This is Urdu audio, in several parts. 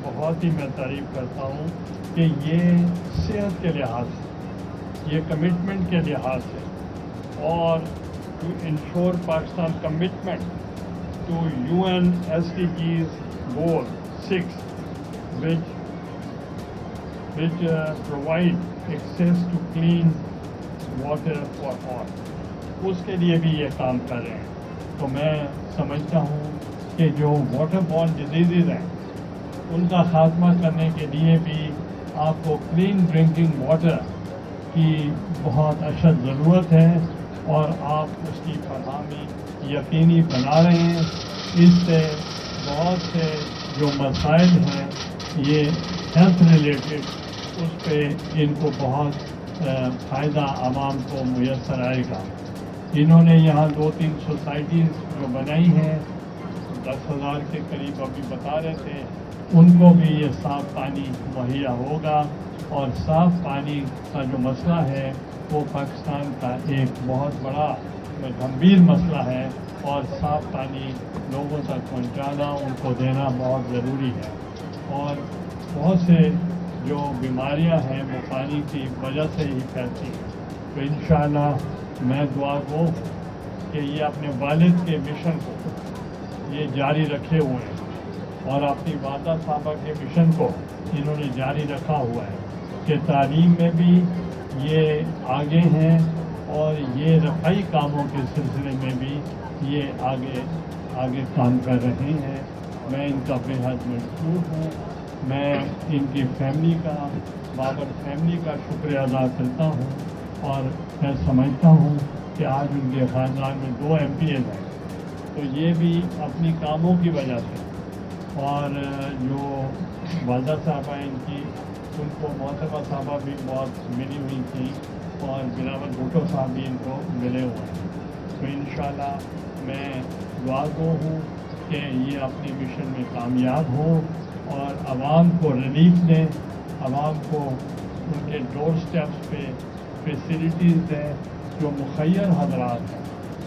بہت ہی میں تعریف کرتا ہوں کہ یہ صحت کے لحاظ سے، یہ کمٹمنٹ کے لحاظ سے، اور to ensure Pakistan commitment to UN SDGs goal 6 which provide access to clean water for all، اس کے لیے بھی یہ کام کر رہے ہیں۔ تو میں سمجھتا ہوں کہ جو واٹر بورن ڈیزیزز ہیں ان کا خاتمہ کرنے کے لیے بھی آپ کو کلین ڈرنکنگ واٹر کی بہت اشد ضرورت ہے، اور آپ اس کی فراہمی یقینی بنا رہے ہیں۔ اس سے بہت سے جو مسائل ہیں یہ ہیلتھ ریلیٹڈ، اس پہ ان کو بہت فائدہ عوام کو میسر آئے گا۔ انہوں نے یہاں 2-3 سوسائٹیز جو بنائی ہیں، 10,000 کے قریب ابھی بتا رہے تھے، ان کو بھی یہ صاف پانی مہیا ہوگا، اور صاف پانی کا جو مسئلہ ہے وہ پاکستان کا ایک بہت بڑا گمبھیر مسئلہ ہے، اور صاف پانی لوگوں تک پہنچانا، ان کو دینا بہت ضروری ہے۔ اور بہت سے جو بیماریاں ہیں وہ پانی کی وجہ سے ہی پھیلتی ہیں۔ تو انشاءاللہ میں دعا گو کہ یہ اپنے والد کے مشن کو یہ جاری رکھے ہوئے ہیں، اور اپنی والدہ صاحبہ کے مشن کو انہوں نے جاری رکھا ہوا ہے کہ تعلیم میں بھی یہ آگے ہیں، اور یہ رفائی کاموں کے سلسلے میں بھی یہ آگے کام کر رہے ہیں۔ میں ان کا بے حد مشکور ہوں۔ میں ان کی فیملی کا، بابر فیملی کا شکریہ ادا کرتا ہوں، اور میں سمجھتا ہوں کہ آج ان کے خاندان میں 2 MPs ہیں، تو یہ بھی اپنی کاموں کی وجہ سے، اور جو والدہ صاحبہ ان کی، ان کو محترمہ صاحبہ بھی بہت ملی ہوئی تھیں، اور بلاول بھٹو صاحب بھی ان کو ملے ہوئے ہیں۔ تو انشاءاللہ میں دعا گو ہوں کہ یہ اپنے مشن میں کامیاب ہوں، اور عوام کو ریلیف دیں، عوام کو ان کے ڈور سٹیپس پہ فیسلٹیز دیں۔ جو مخیر حضرات ہیں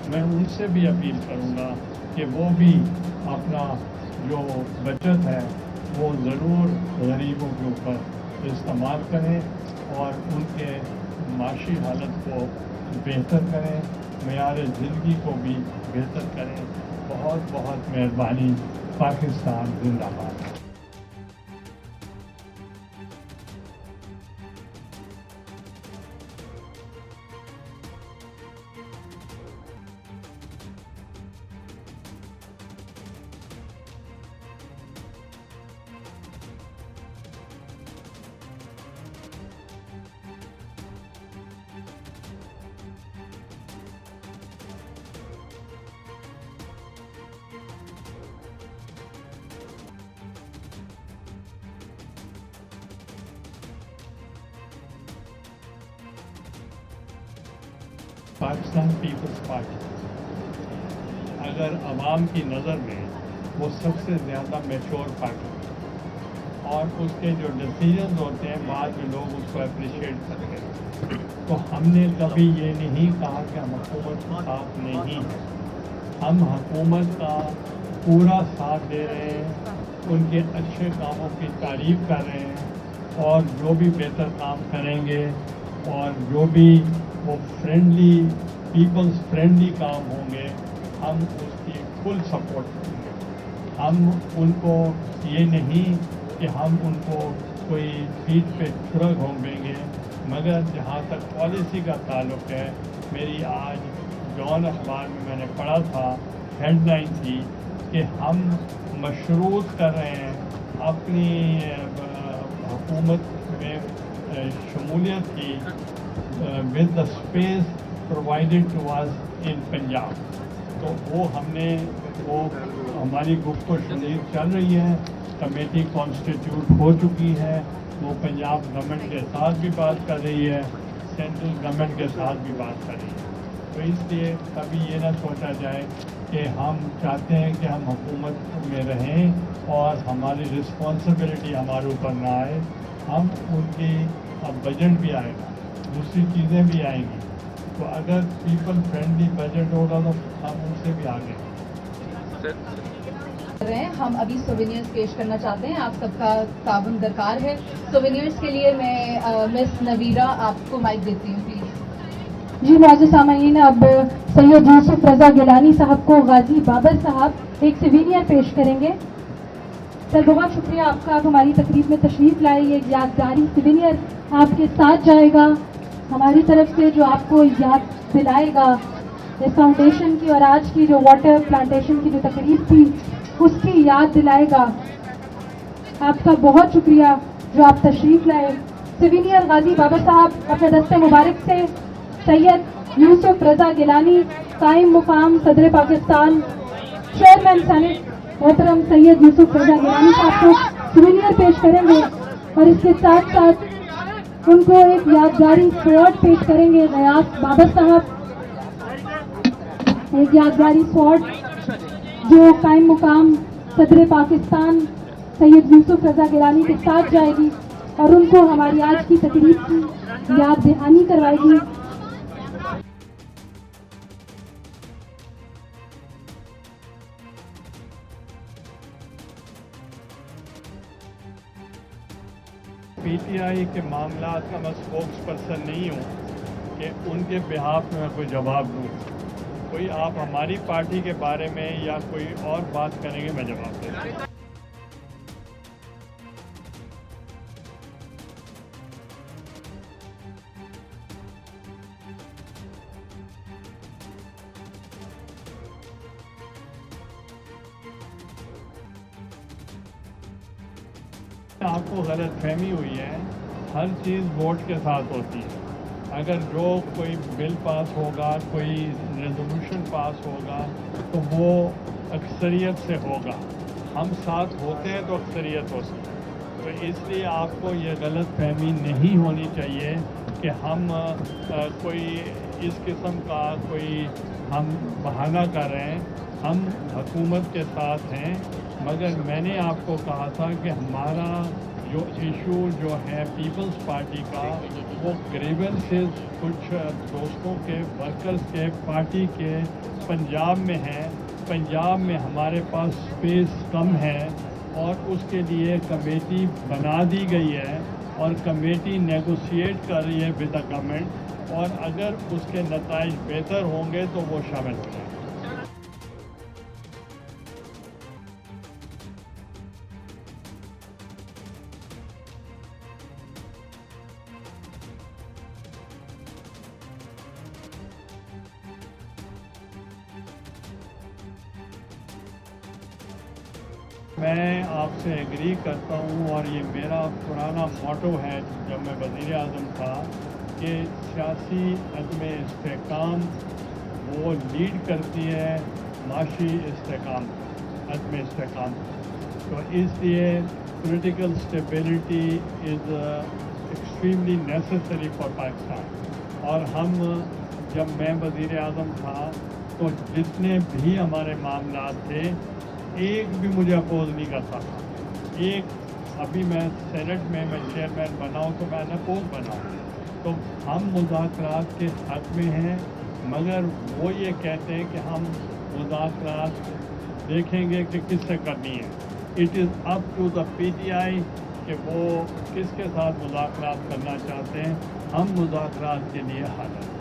میں ان سے بھی اپیل کروں گا کہ وہ بھی اپنا جو بچت ہے وہ ضرور غریبوں کے اوپر استعمال کریں، اور ان کے معاشی حالت کو بہتر کریں، معیار زندگی کو بھی بہتر کریں۔ بہت بہت مہربانی۔ پاکستان زندہ باد۔ پاکستان پیپلز پارٹی اگر عوام کی نظر میں وہ سب سے زیادہ میچور پارٹی ہے، اور اس کے جو ڈیسیژنز ہوتے ہیں بعد میں لوگ اس کو اپریشیٹ کرتے ہیں، تو ہم نے کبھی یہ نہیں کہا کہ ہم حکومت کے ساتھ نہیں ہیں۔ ہم حکومت کا پورا ساتھ دے رہے ہیں، ان کے اچھے کاموں کی تعریف کر رہے ہیں، اور جو بھی بہتر کام کریں گے، اور جو بھی وہ فرینڈلی، پیپلز فرینڈلی کام ہوں گے، ہم اس کی فل سپورٹ کریں گے۔ ہم ان کو یہ نہیں کہ ہم ان کو کوئی پیٹھ پہ چھڑک گھونپیں گے، مگر جہاں تک پالیسی کا تعلق ہے، میری آج جون اخبار میں نے پڑھا تھا، ہیڈ لائن تھی کہ ہم مشروط کر رہے ہیں اپنی حکومت میں شمولیت کی with the space provided to us in Punjab. تو وہ ہم نے، وہ ہماری گفتگو شنید چل رہی ہے، کمیٹی کانسٹیٹیوٹ ہو چکی ہے، وہ پنجاب گورنمنٹ کے ساتھ بھی بات کر رہی ہے، سینٹرل گورنمنٹ کے ساتھ بھی بات کر رہی ہے۔ تو اس لیے کبھی یہ نہ سوچا جائے کہ ہم چاہتے ہیں کہ ہم حکومت میں رہیں اور ہماری رسپانسبلٹی ہمارے اوپر نہ آئے۔ ہم ان کی، اب بجٹ بھی آئے گا، دوسری چیزیں بھی آئیں گی، تو اگر پیپل فرینڈلی بجٹ ہوگا تو ہم ان سے بھی آگے ہیں۔ رہے ہیں. ہم ابھی سووینئرز پیش کرنا چاہتے ہیں. آپ سب کا تعاون درکار ہے. سووینئرز کے لیے میں مس نویرہ آپ کو مائک دیتی ہوں پلیز. جی معزز سامعین، اب سید یوسف رضا گیلانی صاحب کو غازی بابر صاحب ایک سوینئر پیش کریں گے. سر بہت شکریہ آپ کا، آپ ہماری تقریب میں تشریف لائے. یہ یادگاری سوینئر آپ کے ساتھ جائے گا ہماری طرف سے، جو آپ کو یاد دلائے گا اس فاؤنڈیشن کی اور آج کی جو واٹر پلانٹیشن کی جو تقریب تھی اس کی یاد دلائے گا. آپ کا بہت شکریہ جو آپ تشریف لائے. سوینئر غازی بابر صاحب اپنے دست مبارک سے سید یوسف رضا گیلانی قائم مقام صدر پاکستان چیئرمین سینٹ محترم سید یوسف رضا گیلانی صاحب کو سوینئر پیش کریں گے اور اس کے ساتھ ساتھ ان کو ایک یادگاری سواڈ پیش کریں گے. غیاث بابر صاحب ایک یادگاری سواڈ جو قائم مقام صدر پاکستان سید یوسف رضا گیلانی کے ساتھ جائے گی اور ان کو ہماری آج کی تقریب کی یاد دہانی کروائے گی. پی ٹی آئی کے معاملات کا میں اسپوکس پرسن نہیں ہوں کہ ان کے بہاف میں کوئی جواب دوں. کوئی آپ ہماری پارٹی کے بارے میں یا کوئی اور بات کریں گے میں جواب دوں. آپ کو غلط فہمی ہوئی ہے. ہر چیز ووٹ کے ساتھ ہوتی ہے. اگر جو کوئی بل پاس ہوگا، کوئی ریزولوشن پاس ہوگا تو وہ اکثریت سے ہوگا. ہم ساتھ ہوتے ہیں تو اکثریت ہو سکتی ہے. تو اس لیے آپ کو یہ غلط فہمی نہیں ہونی چاہیے کہ ہم کوئی اس قسم کا کوئی ہم بہانہ کر رہے ہیں. ہم حکومت کے ساتھ ہیں، مگر میں نے آپ کو کہا تھا کہ ہمارا جو ایشو جو ہے پیپلز پارٹی کا وہ گریونسز کچھ دوستوں کے ورکرز کے پارٹی کے پنجاب میں ہیں. پنجاب میں ہمارے پاس سپیس کم ہے اور اس کے لیے کمیٹی بنا دی گئی ہے اور کمیٹی نیگوشیٹ کر رہی ہے ود دا گورنمنٹ، اور اگر اس کے نتائج بہتر ہوں گے تو وہ شامل ہو جائیں گے. میں آپ سے ایگری کرتا ہوں، اور یہ میرا پرانا موٹو ہے جب میں وزیر اعظم تھا کہ سیاسی عدم استحکام وہ لیڈ کرتی ہے معاشی استحکام، عدم استحکام. تو اس لیے political stability is extremely necessary for Pakistan. اور ہم جب میں وزیر اعظم تھا تو جتنے بھی ہمارے معاملات تھے ایک بھی مجھے اپوز نہیں کرتا تھا. ایک ابھی میں سینٹ میں چیئرمین بناؤں تو میں اپوز بناؤں. تو ہم مذاکرات کے حق میں ہیں، مگر وہ یہ کہتے ہیں کہ ہم مذاکرات دیکھیں گے کہ کس سے کرنی ہے. It is up to the P T I کہ وہ کس کے ساتھ مذاکرات کرنا چاہتے ہیں. ہم مذاکرات کے لیے حاضر ہیں.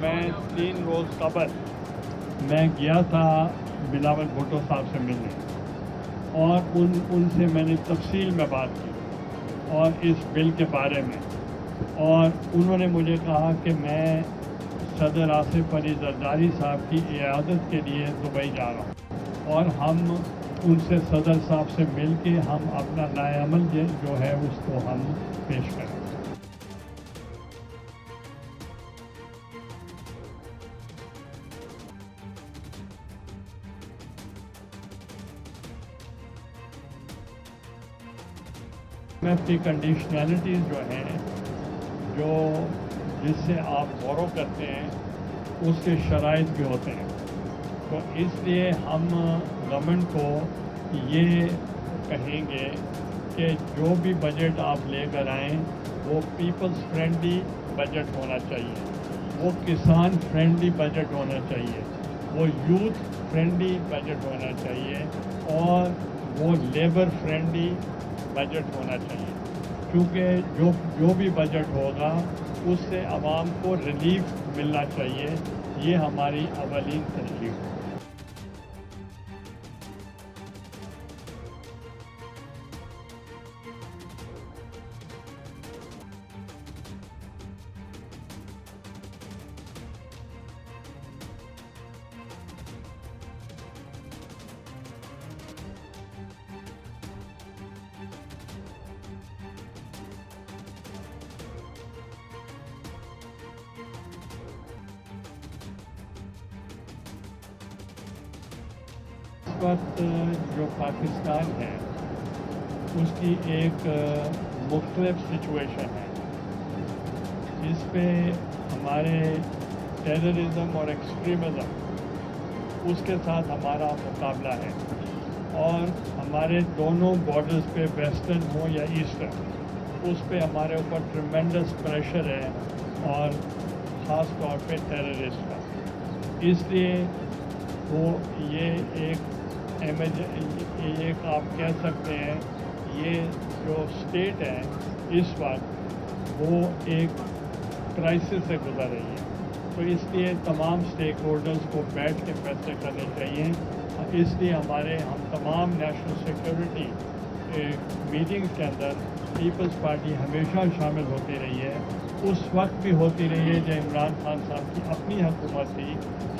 میں 3 روز قبل میں گیا تھا بلاول بھٹو صاحب سے ملنے، اور ان سے میں نے تفصیل میں بات کی اور اس بل کے بارے میں، اور انہوں نے مجھے کہا کہ میں صدر آصف علی زرداری صاحب کی عیادت کے لیے دبئی جا رہا ہوں، اور ہم ان سے صدر صاحب سے مل کے ہم اپنا نئے عمل جو ہے اس کو ہم پیش کریں. میں اپنی کنڈیشنلٹیز جو ہیں جو جس سے آپ غور کرتے ہیں اس کے شرائط بھی ہوتے ہیں. تو اس لیے ہم گورنمنٹ کو یہ کہیں گے کہ جو بھی بجٹ آپ لے کر آئیں وہ پیپلز فرینڈلی بجٹ ہونا چاہیے، وہ کسان فرینڈلی بجٹ ہونا چاہیے، وہ یوتھ فرینڈلی بجٹ ہونا چاہیے، اور وہ لیبر فرینڈلی بجٹ ہونا چاہیے، کیونکہ جو بھی بجٹ ہوگا اس سے عوام کو ریلیف ملنا چاہیے۔ یہ ہماری اولین ترجیح ہے۔ اس وقت جو پاکستان ہے اس کی ایک مختلف سچویشن ہے، جس پہ ہمارے ٹیررزم اور ایکسٹریمزم اس کے ساتھ ہمارا مقابلہ ہے، اور ہمارے دونوں بارڈرز پہ ویسٹرن ہوں یا ایسٹرن اس پہ ہمارے اوپر ٹریمینڈس پریشر ہے، اور خاص طور پہ ٹیررسٹ کا۔ اس لیے وہ یہ ایک آپ کہہ سکتے ہیں یہ جو اسٹیٹ ہے اس وقت وہ ایک کرائسس سے گزر رہی ہے، تو اس لیے تمام اسٹیک ہولڈرز کو بیٹھ کے فیصلے کرنے چاہیے۔ اس لیے ہم تمام نیشنل سیکورٹی میٹنگز کے اندر پیپلز پارٹی ہمیشہ شامل ہوتی رہی ہے، اس وقت بھی ہوتی رہی ہے جب عمران خان صاحب کی اپنی حکومت تھی،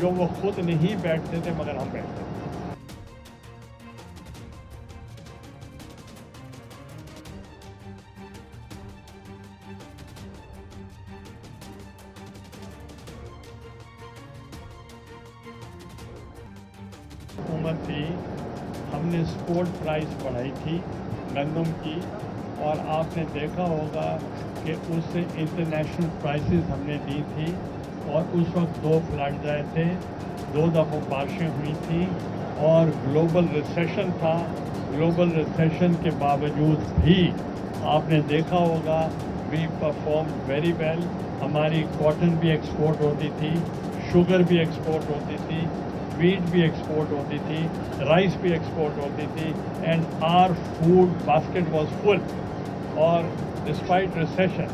جو وہ خود نہیں بیٹھتے تھے مگر ہم بیٹھتے تھے۔ حکومت تھی، ہم نے سپورٹ پرائز بڑھائی تھی گندم کی، اور آپ نے دیکھا ہوگا کہ اس سے انٹرنیشنل پرائسز ہم نے دی تھی، اور اس وقت 2 فلڈز آئے تھے، 2 دفعہ بارشیں ہوئی تھیں، اور گلوبل ریسیشن تھا۔ گلوبل ریسیشن کے باوجود بھی آپ نے دیکھا ہوگا وی پرفارم ویری ویل۔ ہماری کاٹن بھی ایکسپورٹ ہوتی تھی، شوگر بھی ایکسپورٹ ہوتی تھی، ویٹ بھی ایکسپورٹ ہوتی تھی، رائس بھی ایکسپورٹ ہوتی تھی، and our food basket was full, اور ڈسپائٹ ریسیشن۔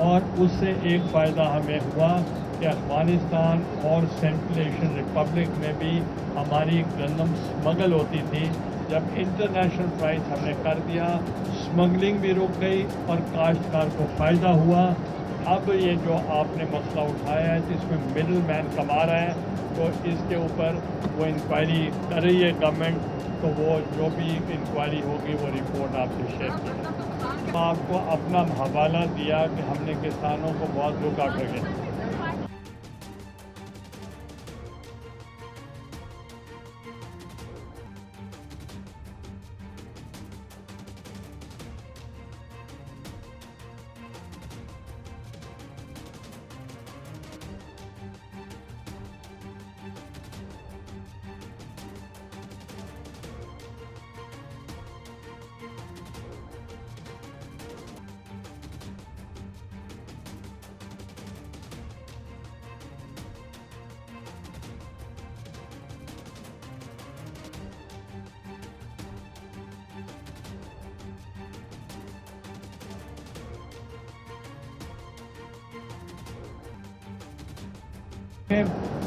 اور اس سے ایک فائدہ ہمیں ہوا کہ افغانستان اور سینٹرل ایشین ریپبلک میں بھی ہماری گندم اسمگل ہوتی تھی۔ جب انٹرنیشنل پرائز ہم نے کر دیا، اسمگلنگ بھی رک گئی اور کاشتکار کو فائدہ ہوا۔ اب یہ جو آپ نے مسئلہ اٹھایا ہے جس میں مڈل مین کما رہا ہے، تو اس کے اوپر وہ انکوائری کر رہی ہے گورنمنٹ، تو وہ جو بھی انکوائری ہوگی وہ رپورٹ آپ سے شیئر کریں۔ آپ کو اپنا حوالہ دیا کہ ہم نے کسانوں کو بہت دھوکہ کر کے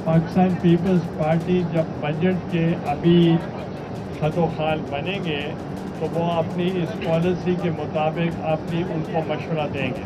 پاکستان پیپلز پارٹی جب بجٹ کے ابھی خط و خال بنیں گے تو وہ اپنی اس پالیسی کے مطابق ان کو مشورہ دیں گے۔